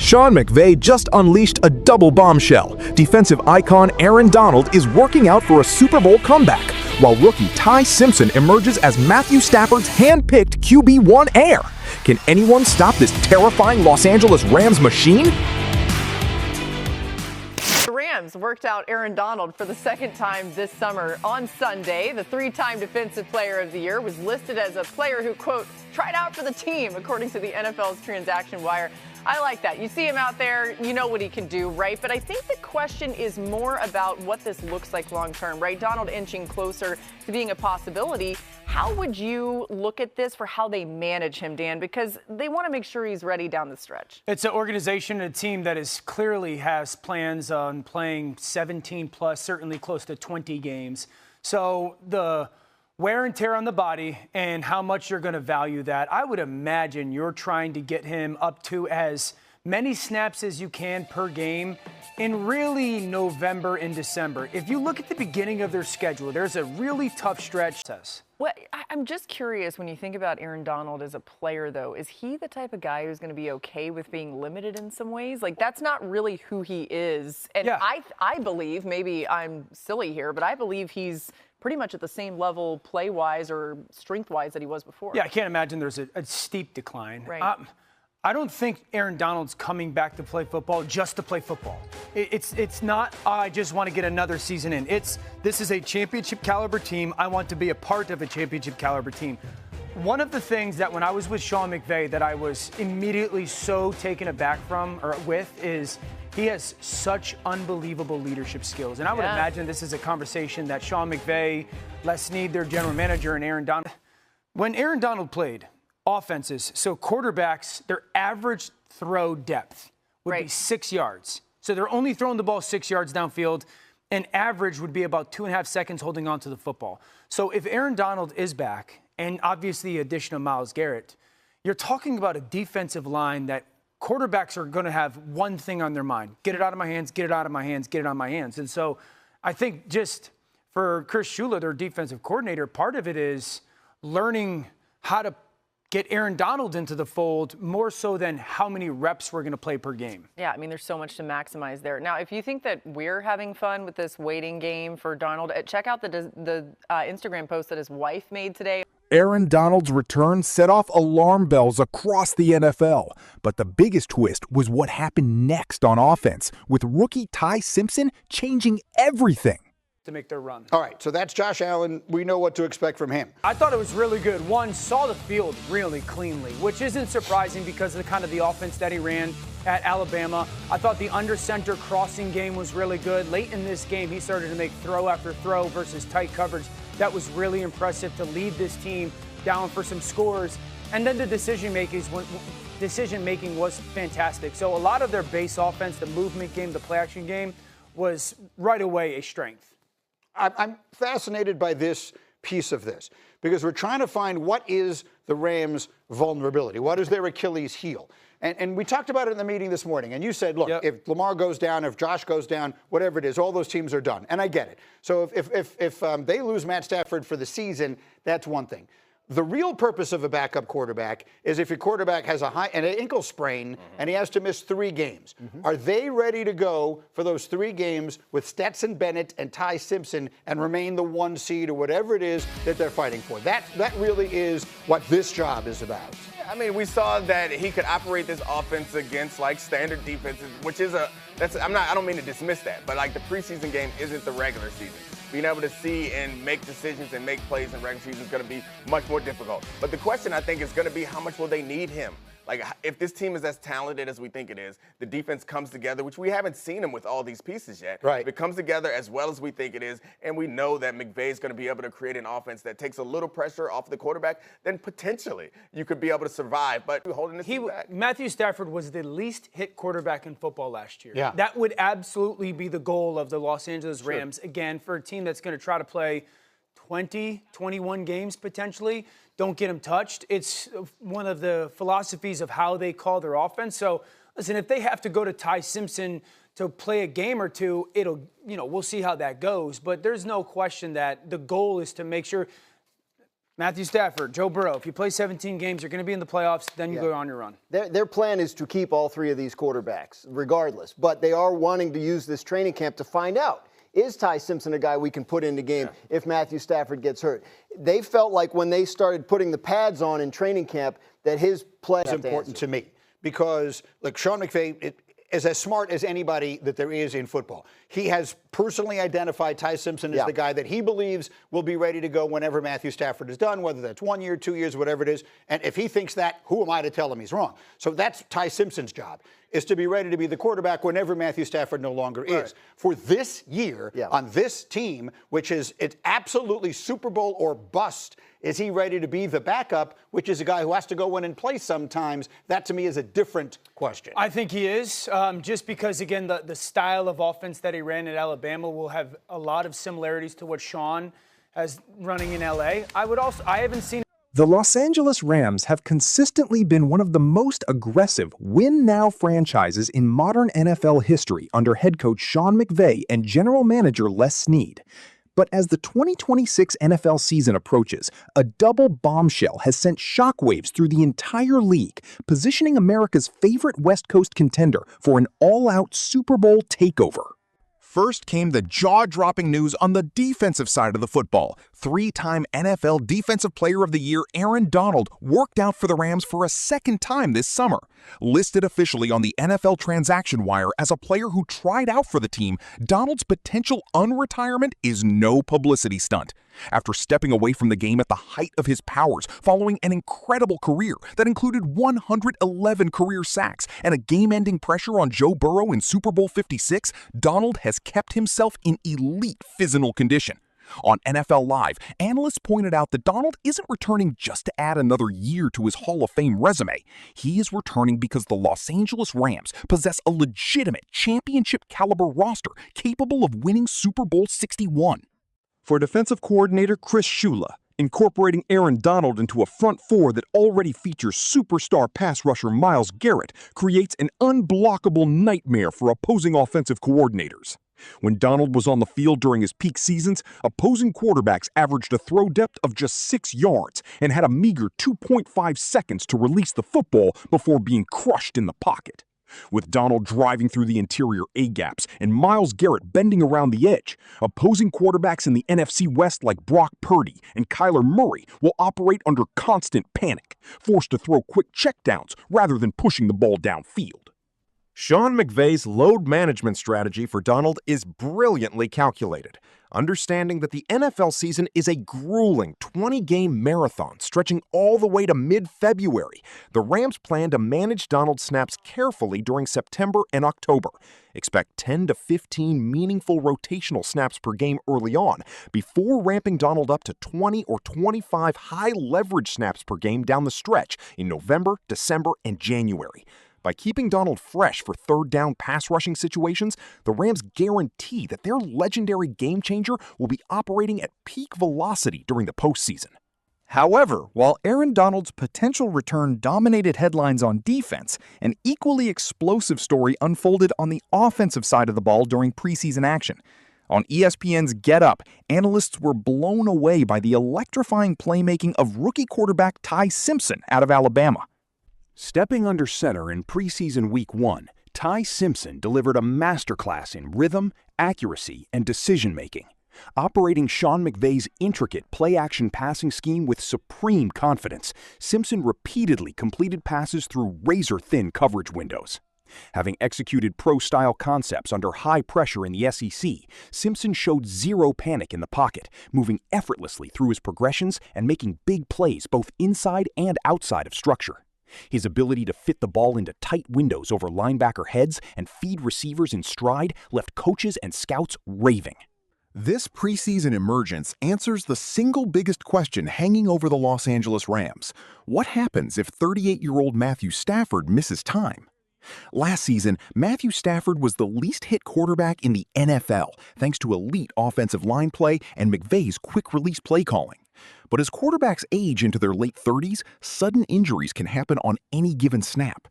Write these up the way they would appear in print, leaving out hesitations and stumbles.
Sean McVay just unleashed a double bombshell. Defensive icon Aaron Donald is working out for a Super Bowl comeback, while rookie Ty Simpson emerges as Matthew Stafford's handpicked QB1 heir. Can anyone stop this terrifying Los Angeles Rams machine? The Rams worked out Aaron Donald for the second time this summer. On Sunday, the three-time Defensive Player of the Year was listed as a player who, quote, tried out for the team, according to the NFL's transaction wire. I like that. You see him out there, you know what he can do, right? But I think the question is more about what this looks like long term, right? Donald inching closer to being a possibility. How would you look at this for how they manage him, Dan? Because they want to make sure he's ready down the stretch. It's an organization and a team that is clearly has plans on playing 17 plus, certainly close to 20 games. So the wear and tear on the body and how much you're going to value that, I would imagine you're trying to get him up to as many snaps as you can per game in really November and December. If you look at the beginning of their schedule, there's a really tough stretch. Well, I'm just curious, when you think about Aaron Donald as a player, though, is he the type of guy who's going to be okay with being limited in some ways? Like, that's not really who he is. And yeah. I believe, maybe I'm silly here, but I believe he's pretty much at the same level play-wise or strength-wise that he was before. Yeah, I can't imagine there's a steep decline. Right. I don't think Aaron Donald's coming back to play football just to play football. It's not, I just want to get another season in. This is a championship caliber team. I want to be a part of a championship caliber team. One of the things that when I was with Sean McVay that I was immediately so taken aback with is he has such unbelievable leadership skills. And I would imagine this is a conversation that Sean McVay, Les Snead, their general manager, and Aaron Donald. When Aaron Donald played, offenses, so quarterbacks, their average throw depth would be 6 yards. So they're only throwing the ball 6 yards downfield, and average would be about 2.5 seconds holding on to the football. So if Aaron Donald is back, and obviously the addition of Myles Garrett, you're talking about a defensive line that quarterbacks are going to have one thing on their mind: get it out of my hands, get it out of my hands, get it out of my hands. And so I think just for Chris Shula, their defensive coordinator, part of it is learning how to get Aaron Donald into the fold more so than how many reps we're going to play per game. Yeah, I mean, there's so much to maximize there. Now, if you think that we're having fun with this waiting game for Donald, check out the Instagram post that his wife made today. Aaron Donald's return set off alarm bells across the NFL. But the biggest twist was what happened next on offense, with rookie Ty Simpson changing everything to make their run. All right, so that's Josh Allen. We know what to expect from him. I thought it was really good. One, saw the field really cleanly, which isn't surprising because of the kind of the offense that he ran at Alabama. I thought the under center crossing game was really good. Late in this game, he started to make throw after throw versus tight coverage. That was really impressive to lead this team down for some scores. And then the decision making was fantastic. So a lot of their base offense, the movement game, the play action game, was right away a strength. I'm fascinated by this piece of this because we're trying to find what is the Rams' vulnerability. What is their Achilles heel? And we talked about it in the meeting this morning. And you said, look, if Lamar goes down, if Josh goes down, whatever it is, all those teams are done. And I get it. So if they lose Matt Stafford for the season, that's one thing. The real purpose of a backup quarterback is if your quarterback has an ankle sprain and he has to miss 3 games. Are they ready to go for those 3 games with Stetson Bennett and Ty Simpson and remain the 1 seed or whatever it is that they're fighting for? That really is what this job is about. I mean, we saw that he could operate this offense against like standard defenses, which is I don't mean to dismiss that, but like the preseason game isn't the regular season. Being able to see and make decisions and make plays in regular season is going to be much more difficult. But the question, I think, is going to be how much will they need him? Like, if this team is as talented as we think it is, the defense comes together, which we haven't seen them with all these pieces yet. Right. If it comes together as well as we think it is, and we know that McVay is going to be able to create an offense that takes a little pressure off the quarterback, then potentially you could be able to survive. But holding this team back. Matthew Stafford was the least hit quarterback in football last year. Yeah. That would absolutely be the goal of the Los Angeles Rams. Sure. Again, for a team that's going to try to play 20, 21 games potentially, don't get them touched. It's one of the philosophies of how they call their offense. So, listen, if they have to go to Ty Simpson to play a game or two, we'll see how that goes. But there's no question that the goal is to make sure Matthew Stafford, Joe Burrow. If you play 17 games, you're going to be in the playoffs, then you go on your run. Their plan is to keep all three of these quarterbacks, regardless. But they are wanting to use this training camp to find out, is Ty Simpson a guy we can put in the game if Matthew Stafford gets hurt? They felt like when they started putting the pads on in training camp that his play is important to me because, like, Sean McVay is as smart as anybody that there is in football. He has personally identified Ty Simpson as the guy that he believes will be ready to go whenever Matthew Stafford is done, whether that's 1 year, 2 years, whatever it is. And if he thinks that, who am I to tell him he's wrong? So that's Ty Simpson's job, is to be ready to be the quarterback whenever Matthew Stafford no longer is. For this year, on this team, which is it's absolutely Super Bowl or bust, is he ready to be the backup, which is a guy who has to go in and play sometimes? That, to me, is a different question. I think he is, just because, again, the style of offense that he ran at Alabama will have a lot of similarities to what Sean has running in L.A. I haven't seen. The Los Angeles Rams have consistently been one of the most aggressive win-now franchises in modern NFL history under head coach Sean McVay and general manager Les Snead. But as the 2026 NFL season approaches, a double bombshell has sent shockwaves through the entire league, positioning America's favorite West Coast contender for an all-out Super Bowl takeover. First came the jaw-dropping news on the defensive side of the football. Three-time NFL Defensive Player of the Year Aaron Donald worked out for the Rams for a second time this summer. Listed officially on the NFL transaction wire as a player who tried out for the team, Donald's potential unretirement is no publicity stunt. After stepping away from the game at the height of his powers following an incredible career that included 111 career sacks and a game-ending pressure on Joe Burrow in Super Bowl 56, Donald has kept himself in elite physical condition. On NFL Live, analysts pointed out that Donald isn't returning just to add another year to his Hall of Fame resume. He is returning because the Los Angeles Rams possess a legitimate championship-caliber roster capable of winning Super Bowl 61. For defensive coordinator Chris Shula, incorporating Aaron Donald into a front four that already features superstar pass rusher Myles Garrett creates an unblockable nightmare for opposing offensive coordinators. When Donald was on the field during his peak seasons, opposing quarterbacks averaged a throw depth of just 6 yards and had a meager 2.5 seconds to release the football before being crushed in the pocket. With Donald driving through the interior A-gaps and Myles Garrett bending around the edge, opposing quarterbacks in the NFC West like Brock Purdy and Kyler Murray will operate under constant panic, forced to throw quick checkdowns rather than pushing the ball downfield. Sean McVay's load management strategy for Donald is brilliantly calculated. Understanding that the NFL season is a grueling 20-game marathon stretching all the way to mid-February, the Rams plan to manage Donald's snaps carefully during September and October. Expect 10 to 15 meaningful rotational snaps per game early on, before ramping Donald up to 20 or 25 high-leverage snaps per game down the stretch in November, December, and January. By keeping Donald fresh for third-down pass-rushing situations, the Rams guarantee that their legendary game-changer will be operating at peak velocity during the postseason. However, while Aaron Donald's potential return dominated headlines on defense, an equally explosive story unfolded on the offensive side of the ball during preseason action. On ESPN's Get Up, analysts were blown away by the electrifying playmaking of rookie quarterback Ty Simpson out of Alabama. Stepping under center in preseason week 1, Ty Simpson delivered a masterclass in rhythm, accuracy, and decision-making. Operating Sean McVay's intricate play-action passing scheme with supreme confidence, Simpson repeatedly completed passes through razor-thin coverage windows. Having executed pro-style concepts under high pressure in the SEC, Simpson showed zero panic in the pocket, moving effortlessly through his progressions and making big plays both inside and outside of structure. His ability to fit the ball into tight windows over linebacker heads and feed receivers in stride left coaches and scouts raving. This preseason emergence answers the single biggest question hanging over the Los Angeles Rams. What happens if 38-year-old Matthew Stafford misses time? Last season, Matthew Stafford was the least hit quarterback in the NFL, thanks to elite offensive line play and McVay's quick-release play calling. But as quarterbacks age into their late 30s, sudden injuries can happen on any given snap.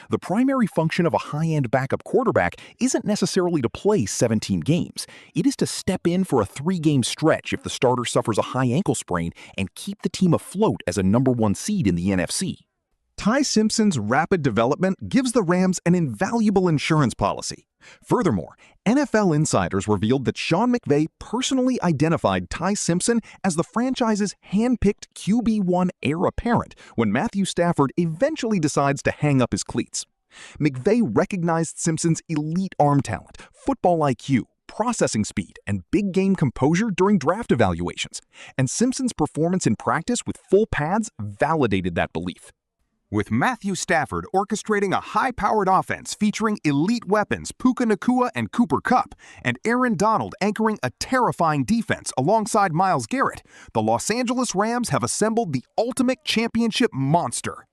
The primary function of a high-end backup quarterback isn't necessarily to play 17 games. It is to step in for a 3-game stretch if the starter suffers a high ankle sprain and keep the team afloat as a #1 seed in the NFC. Ty Simpson's rapid development gives the Rams an invaluable insurance policy. Furthermore, NFL insiders revealed that Sean McVay personally identified Ty Simpson as the franchise's handpicked QB1 heir apparent when Matthew Stafford eventually decides to hang up his cleats. McVay recognized Simpson's elite arm talent, football IQ, processing speed, and big game composure during draft evaluations, and Simpson's performance in practice with full pads validated that belief. With Matthew Stafford orchestrating a high-powered offense featuring elite weapons Puka Nacua and Cooper Kupp, and Aaron Donald anchoring a terrifying defense alongside Myles Garrett, the Los Angeles Rams have assembled the ultimate championship monster.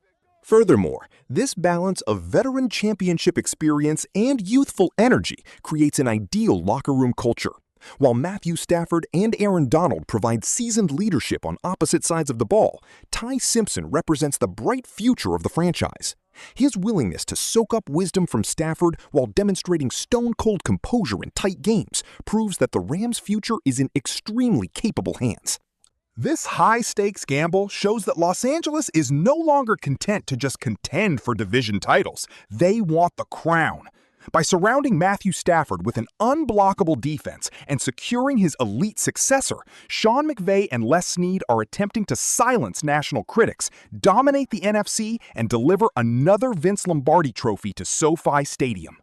Furthermore, this balance of veteran championship experience and youthful energy creates an ideal locker room culture. While Matthew Stafford and Aaron Donald provide seasoned leadership on opposite sides of the ball, Ty Simpson represents the bright future of the franchise. His willingness to soak up wisdom from Stafford while demonstrating stone-cold composure in tight games proves that the Rams' future is in extremely capable hands. This high-stakes gamble shows that Los Angeles is no longer content to just contend for division titles. They want the crown. By surrounding Matthew Stafford with an unblockable defense and securing his elite successor, Sean McVay and Les Snead are attempting to silence national critics, dominate the NFC, and deliver another Vince Lombardi trophy to SoFi Stadium.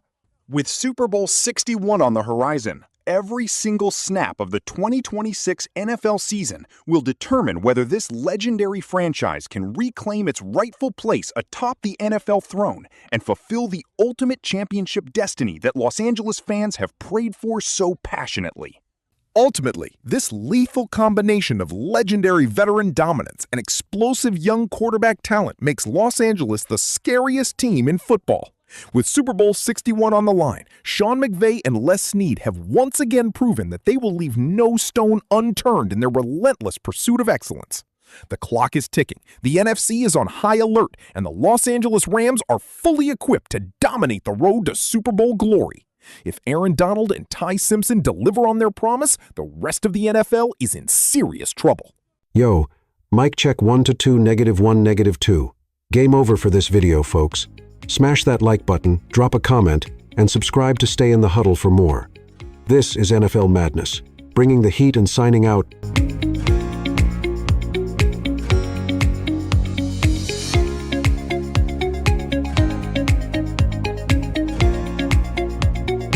With Super Bowl 61 on the horizon, every single snap of the 2026 NFL season will determine whether this legendary franchise can reclaim its rightful place atop the NFL throne and fulfill the ultimate championship destiny that Los Angeles fans have prayed for so passionately. Ultimately, this lethal combination of legendary veteran dominance and explosive young quarterback talent makes Los Angeles the scariest team in football. With Super Bowl 61 on the line, Sean McVay and Les Snead have once again proven that they will leave no stone unturned in their relentless pursuit of excellence. The clock is ticking, the NFC is on high alert, and the Los Angeles Rams are fully equipped to dominate the road to Super Bowl glory. If Aaron Donald and Ty Simpson deliver on their promise, the rest of the NFL is in serious trouble. Yo, mic check 1 to 2, -1, -2. Game over for this video, folks. Smash that like button, drop a comment, and subscribe to stay in the huddle for more. This is NFL Madness, bringing the heat and signing out.